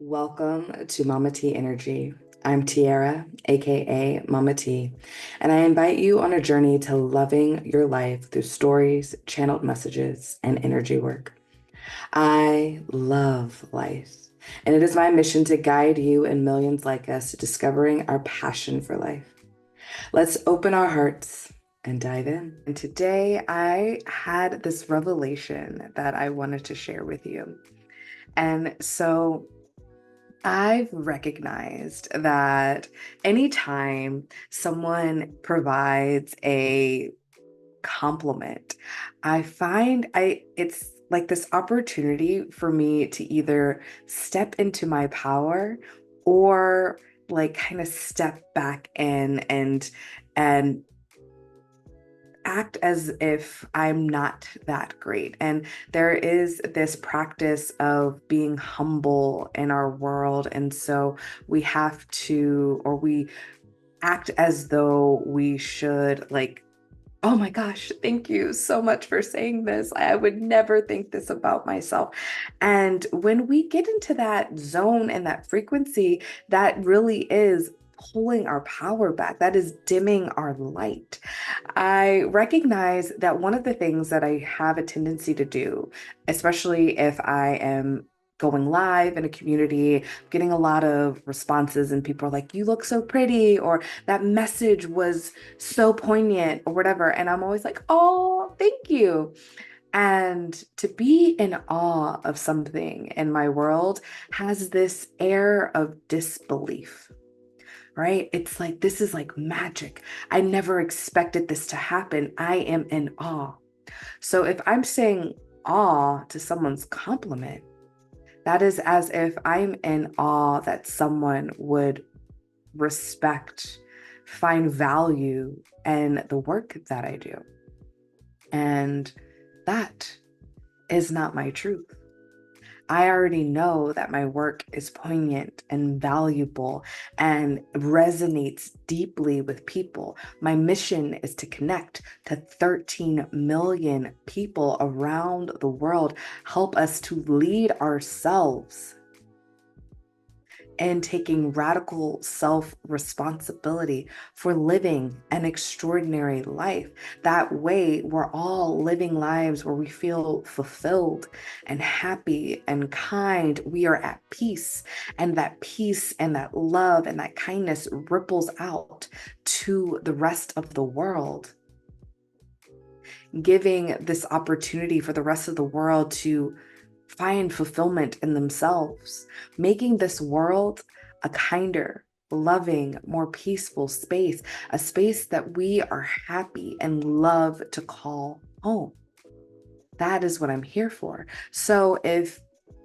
Welcome to Mama T Energy. I'm Tiara, aka Mama T, and I invite you on a journey to loving your life through stories, channeled messages, and energy work. I love life, and it is my mission to guide you and millions like us to discovering our passion for life. Let's open our hearts and dive in. And today I had this revelation that I wanted to share with you. And so I've recognized that anytime someone provides a compliment, I find it's like this opportunity for me to either step into my power or like kind of step back in and act as if I'm not that great. And there is this practice of being humble in our world. And so we have to, or we act as though we should, like, oh my gosh, thank you so much for saying this. I would never think this about myself. And when we get into that zone and that frequency, that really is pulling our power back. That is dimming our light. I recognize that one of the things that I have a tendency to do, especially if I am going live in a community, getting a lot of responses, and people are like, you look so pretty, or that message was so poignant, or whatever. And I'm always like, oh, thank you. And to be in awe of something in my world has this air of disbelief, right? It's like, this is like magic. I never expected this to happen. I am in awe. So if I'm saying awe to someone's compliment, that is as if I'm in awe that someone would respect, find value in the work that I do. And that is not my truth. I already know that my work is poignant and valuable and resonates deeply with people. My mission is to connect to 13 million people around the world, help us to lead ourselves and taking radical self responsibility for living an extraordinary life. That way, we're all living lives where we feel fulfilled and happy and kind. We are at peace, and that peace and that love and that kindness ripples out to the rest of the world, giving this opportunity for the rest of the world to find fulfillment in themselves, making this world a kinder, loving, more peaceful space, a space that we are happy and love to call home. That is what I'm here for. So if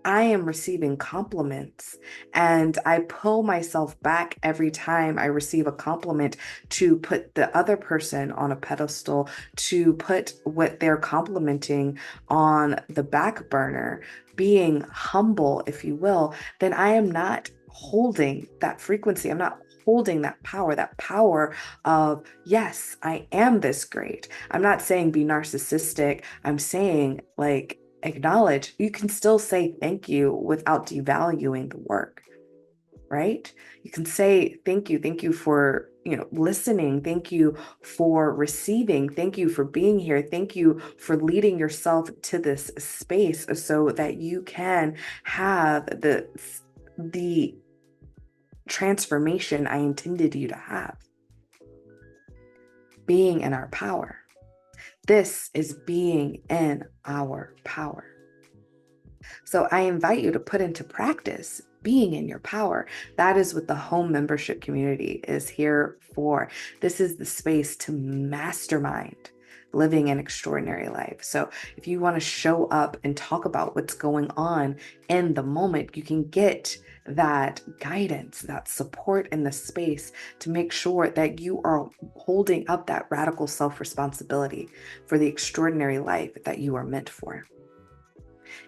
I am receiving compliments and I pull myself back every time I receive a compliment to put the other person on a pedestal, to put what they're complimenting on the back burner, being humble, if you will, then I am not holding that frequency. I'm not holding that power of, yes, I am this great. I'm not saying be narcissistic. I'm saying, like, acknowledge. You can still say thank you without devaluing the work, right? You can say thank you for, listening, thank you for receiving, thank you for being here, thank you for leading yourself to this space so that you can have the transformation I intended you to have. Being in our power. This is being in our power. So I invite you to put into practice being in your power. That is what the home membership community is here for. This is the space to mastermind living an extraordinary life. So if you want to show up and talk about what's going on in the moment, you can get that guidance, that support in the space to make sure that you are holding up that radical self-responsibility for the extraordinary life that you are meant for.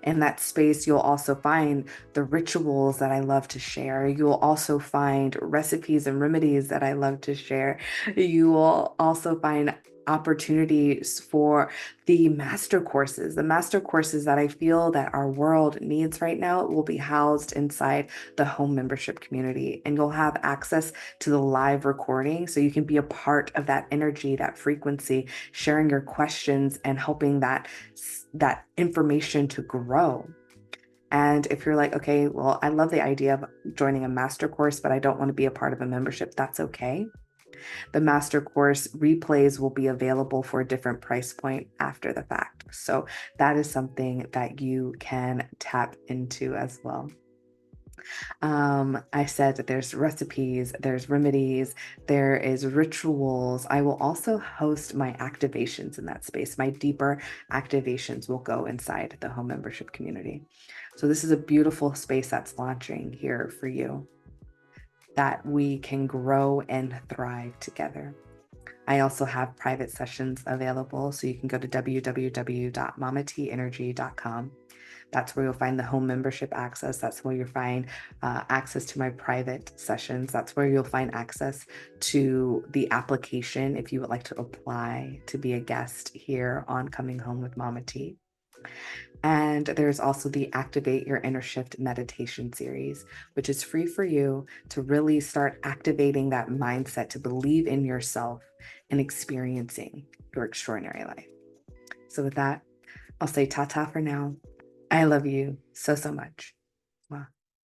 In that space, you'll also find the rituals that I love to share. You'll also find recipes and remedies that I love to share. You will also find opportunities for the master courses that I feel that our world needs right now will be housed inside the home membership community, and you'll have access to the live recording so you can be a part of that energy, that frequency, sharing your questions and helping that information to grow. And if you're like, okay, well, I love the idea of joining a master course, but I don't want to be a part of a membership, that's okay. The master course replays will be available for a different price point after the fact. So that is something that you can tap into as well. I said that there's recipes, there's remedies, there is rituals. I will also host my activations in that space. My deeper activations will go inside the home membership community. So this is a beautiful space that's launching here for you, that we can grow and thrive together. I also have private sessions available, so you can go to www.mamateenergy.com. That's where you'll find the home membership access. That's where you'll find access to my private sessions. That's where you'll find access to the application if you would like to apply to be a guest here on Coming Home with Mama T. And there's also the Activate Your Inner Shift meditation series, which is free for you to really start activating that mindset to believe in yourself and experiencing your extraordinary life. So with that, I'll say ta-ta for now. I love you so, so much.